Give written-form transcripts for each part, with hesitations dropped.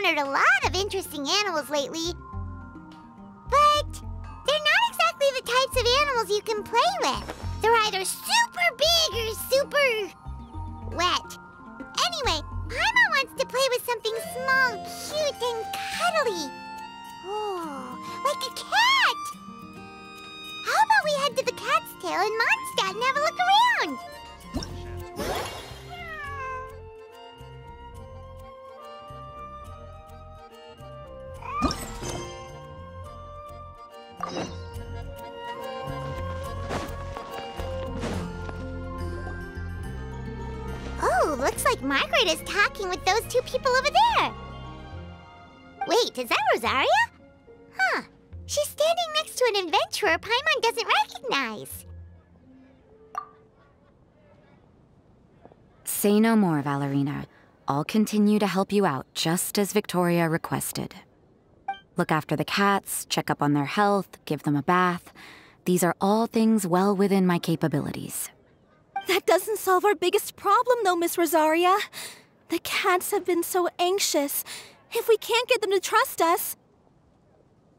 encountered a lot of interesting animals lately. But they're not exactly the types of animals you can play with. They're either super big or super wet. Anyway, Paimon wants to play with something small, cute, and cuddly. Oh, like a cat! How about we head to the cat's tail in Mondstadt and have a look around? Oh, looks like Margaret is talking with those two people over there. Wait, is that Rosaria? Huh. She's standing next to an adventurer Paimon doesn't recognize. Say no more, Valerina. I'll continue to help you out, just as Victoria requested. Look after the cats, check up on their health, give them a bath. These are all things well within my capabilities. That doesn't solve our biggest problem, though, Miss Rosaria. The cats have been so anxious. If we can't get them to trust us,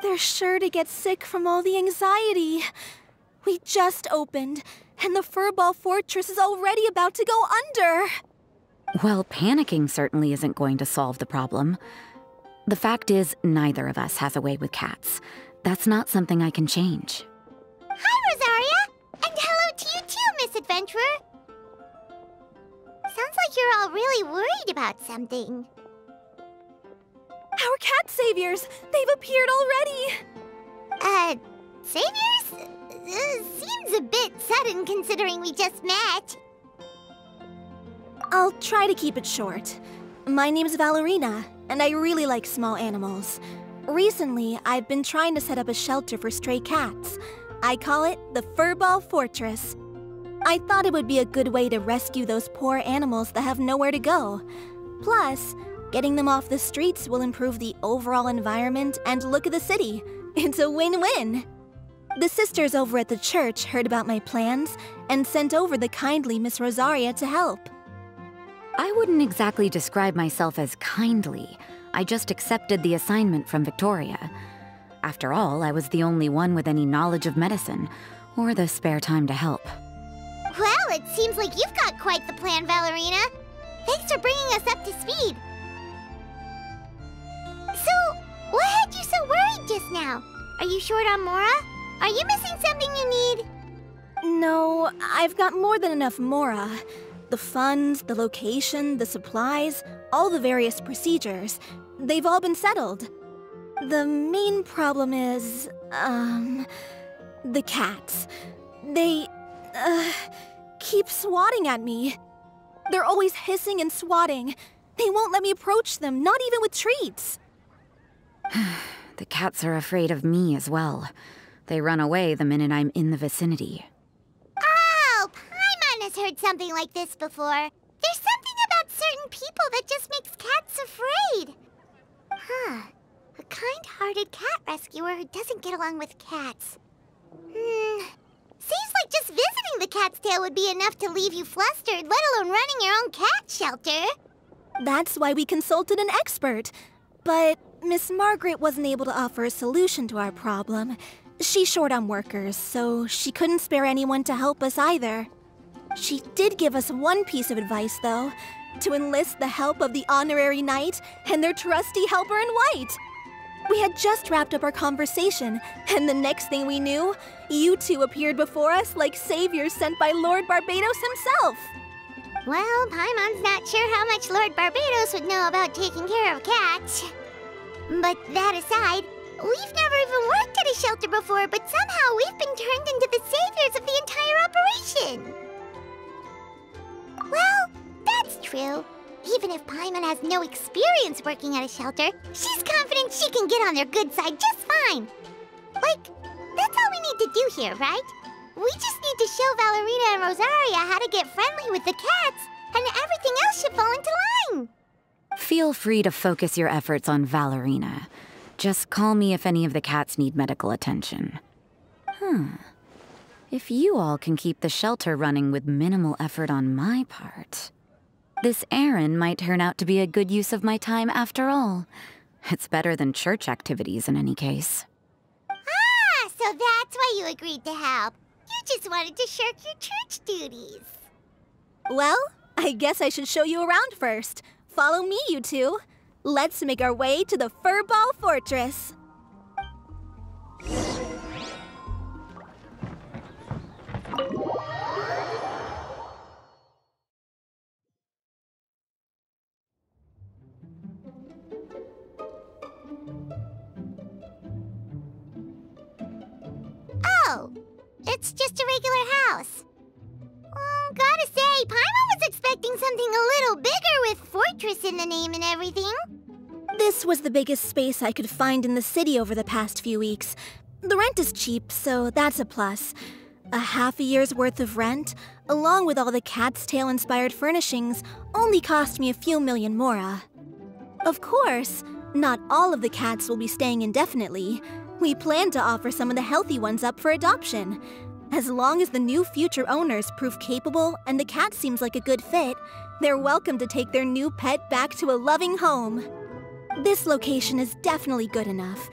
they're sure to get sick from all the anxiety. We just opened, and the Furball Fortress is already about to go under. Well, panicking certainly isn't going to solve the problem. The fact is, neither of us has a way with cats. That's not something I can change. Hi, Rosaria! And hello to you too, Miss Adventurer! Sounds like you're all really worried about something. Our cat saviors! They've appeared already! Saviors? Seems a bit sudden considering we just met. I'll try to keep it short. My name's Valerina, and I really like small animals. Recently, I've been trying to set up a shelter for stray cats. I call it the Furball Fortress. I thought it would be a good way to rescue those poor animals that have nowhere to go. Plus, getting them off the streets will improve the overall environment and look of the city. It's a win-win. The sisters over at the church heard about my plans and sent over the kindly Miss Rosaria to help. I wouldn't exactly describe myself as kindly. I just accepted the assignment from Victoria. After all, I was the only one with any knowledge of medicine, or the spare time to help. Well, it seems like you've got quite the plan, Valerina. Thanks for bringing us up to speed. So, what had you so worried just now? Are you short on Mora? Are you missing something you need? No, I've got more than enough Mora. The funds, the location, the supplies, all the various procedures. They've all been settled. The main problem is, the cats. They, keep swatting at me. They're always hissing and swatting. They won't let me approach them, not even with treats. The cats are afraid of me as well. They run away the minute I'm in the vicinity. Oh, Paimon has heard something like this before. There's something about certain people that just makes cats afraid. Huh. A kind-hearted cat rescuer who doesn't get along with cats. Seems like just visiting the cat's tail would be enough to leave you flustered, let alone running your own cat shelter. That's why we consulted an expert. But Miss Margaret wasn't able to offer a solution to our problem. She's short on workers, so she couldn't spare anyone to help us either. She did give us one piece of advice, though, to enlist the help of the Honorary Knight and their trusty helper in white. We had just wrapped up our conversation, and the next thing we knew, you two appeared before us like saviors sent by Lord Barbados himself. Well, Paimon's not sure how much Lord Barbados would know about taking care of cats. But that aside, we've never even worked at a shelter before, but somehow we've been turned into the saviors of the entire operation. Well, that's true. Even if Paimon has no experience working at a shelter, she's confident she can get on their good side just fine. Like, that's all we need to do here, right? We just need to show Valerina and Rosaria how to get friendly with the cats, and everything else should fall into line. Feel free to focus your efforts on Valerina. Just call me if any of the cats need medical attention. If you all can keep the shelter running with minimal effort on my part... This errand might turn out to be a good use of my time after all. It's better than church activities in any case. Ah, so that's why you agreed to help. You just wanted to shirk your church duties. Well, I guess I should show you around first. Follow me, you two. Let's make our way to the Furball Fortress. Oh, it's just a regular house. Gotta say, Paimon was expecting something a little bigger with Fortress in the name and everything. This was the biggest space I could find in the city over the past few weeks. The rent is cheap, so that's a plus. A half a year's worth of rent, along with all the Cat's Tail-inspired furnishings, only cost me a few million mora. Of course, not all of the cats will be staying indefinitely. We plan to offer some of the healthy ones up for adoption. As long as the new future owners prove capable and the cat seems like a good fit, they're welcome to take their new pet back to a loving home. This location is definitely good enough.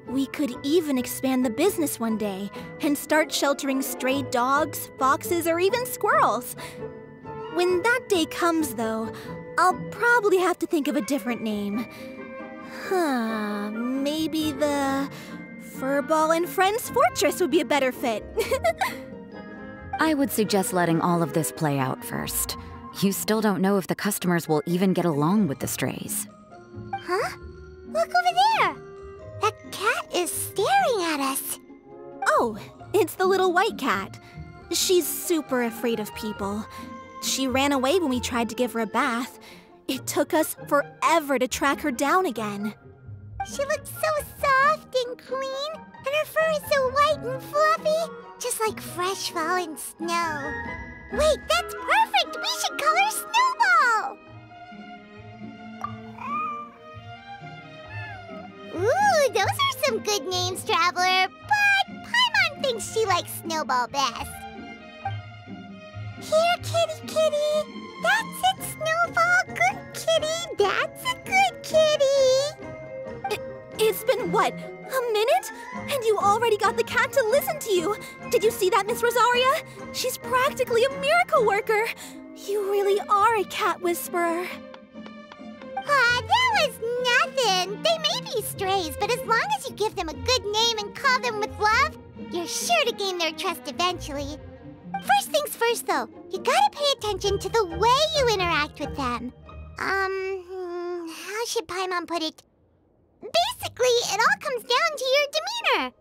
We could even expand the business one day and start sheltering stray dogs, foxes, or even squirrels. When that day comes, though, I'll probably have to think of a different name. Maybe the Furball and Friends Fortress would be a better fit. I would suggest letting all of this play out first. You still don't know if the customers will even get along with the strays. Huh? Look over there! That cat is staring at us. Oh, it's the little white cat. She's super afraid of people. She ran away when we tried to give her a bath. It took us forever to track her down again. She looks so soft and clean, and her fur is so white and fluffy, just like fresh fallen snow. Wait, that's perfect! We should call her Snowball! Ooh, those are some good names, Traveler, but Paimon thinks she likes Snowball best. Here, kitty, kitty. That's it, Snowball. Good kitty. That's a good kitty. It's been, what, a minute? And you already got the cat to listen to you. Did you see that, Miss Rosaria? She's practically a miracle worker. You really are a cat whisperer. That was nothing. They may be strays, but as long as you give them a good name and call them with love, you're sure to gain their trust eventually. First things first, though, you gotta pay attention to the way you interact with them. How should Paimon put it? Basically, it all comes down to your demeanor.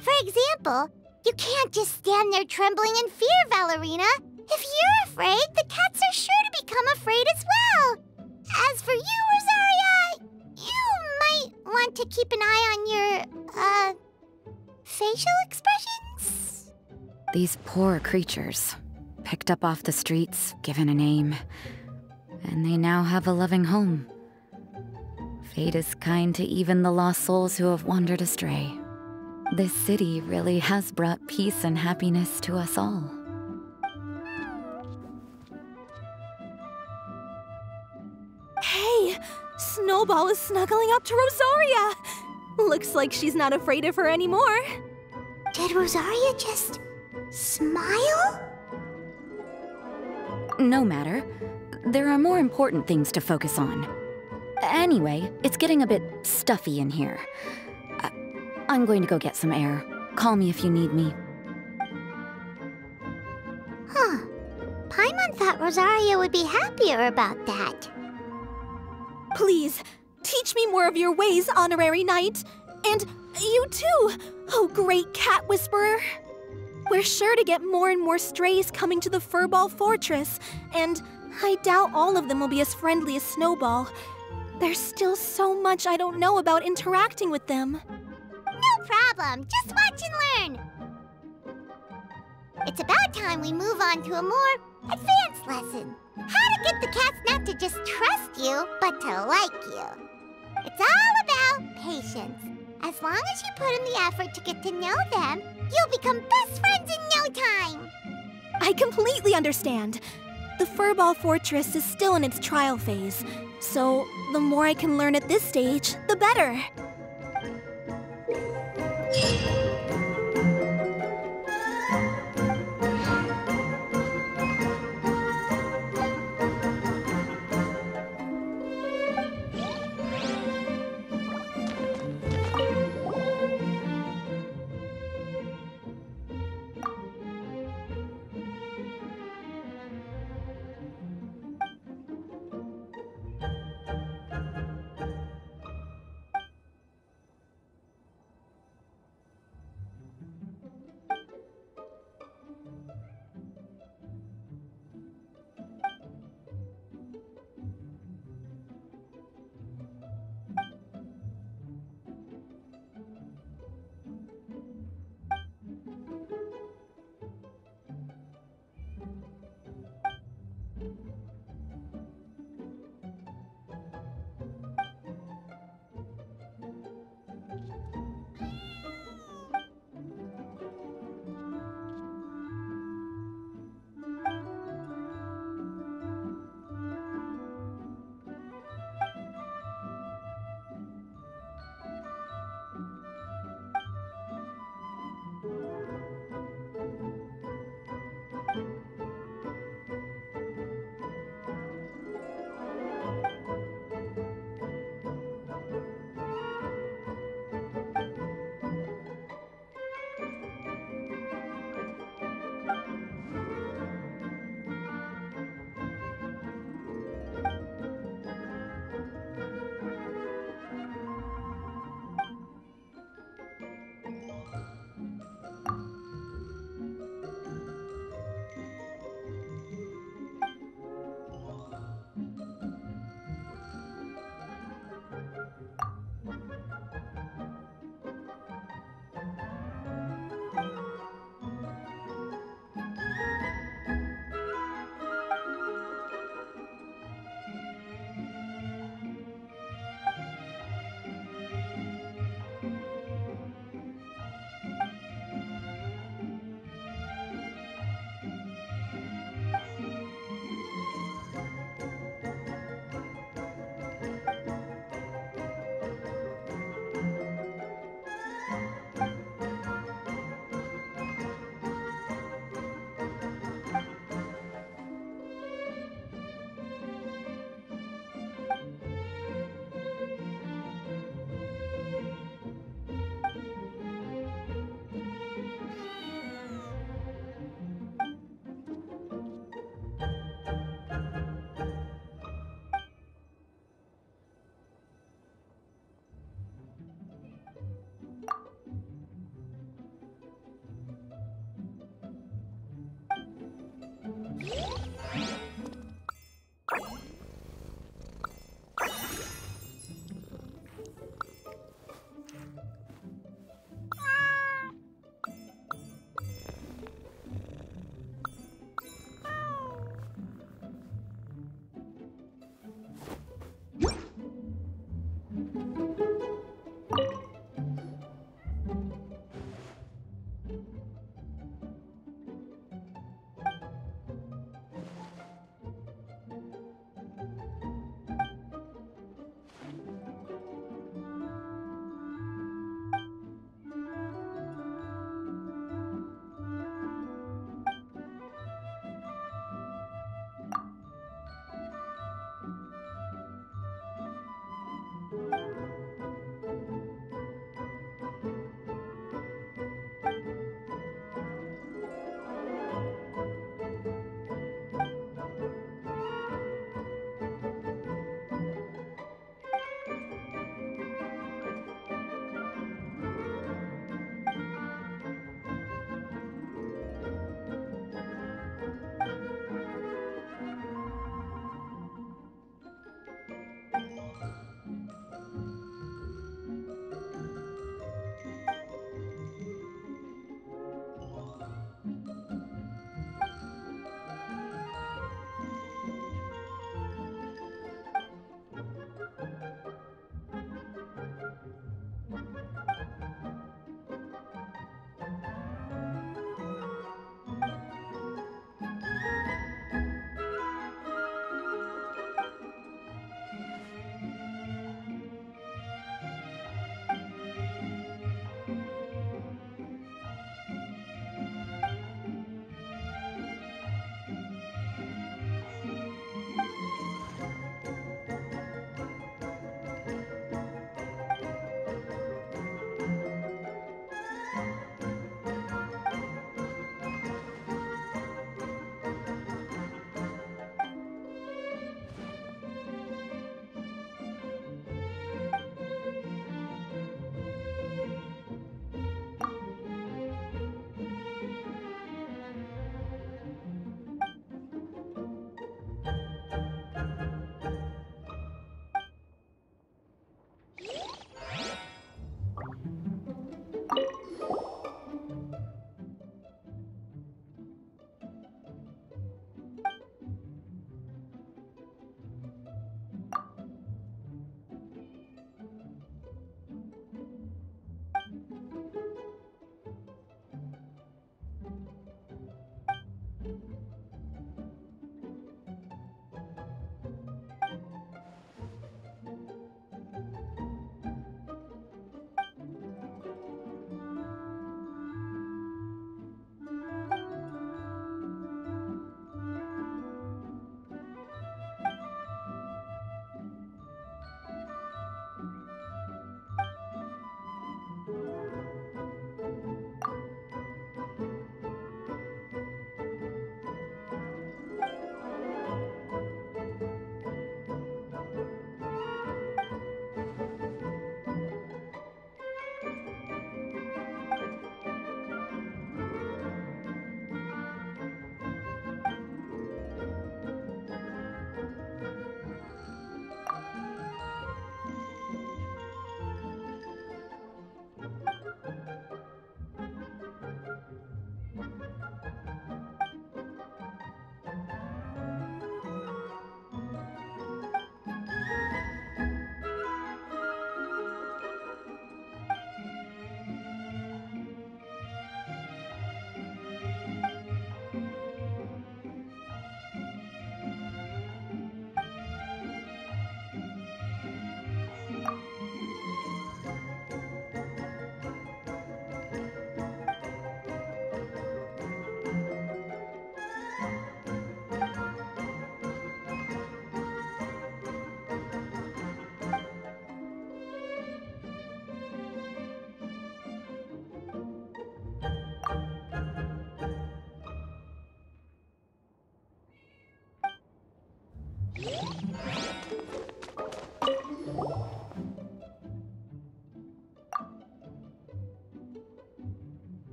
For example, you can't just stand there trembling in fear, Valerina. If you're afraid, the cats are sure to become afraid as well. As for you, Rosaria, you might want to keep an eye on your, facial expressions. These poor creatures, picked up off the streets, given a name, and they now have a loving home. Fate is kind to even the lost souls who have wandered astray. This city really has brought peace and happiness to us all. Hey, Snowball is snuggling up to Rosaria. Looks like she's not afraid of her anymore. Did Rosaria just smile? No matter. There are more important things to focus on. Anyway, it's getting a bit stuffy in here. I'm going to go get some air. Call me if you need me. Huh. Paimon thought Rosaria would be happier about that. Please, teach me more of your ways, Honorary Knight. And you too, oh great cat whisperer. We're sure to get more and more strays coming to the Furball Fortress, and I doubt all of them will be as friendly as Snowball. There's still so much I don't know about interacting with them. No problem. Just watch and learn. It's about time we move on to a more advanced lesson. How to get the cats not to just trust you, but to like you. It's all about patience. As long as you put in the effort to get to know them, you'll become best friends in no time. I completely understand. the Furball Fortress is still in its trial phase, so the more I can learn at this stage, the better.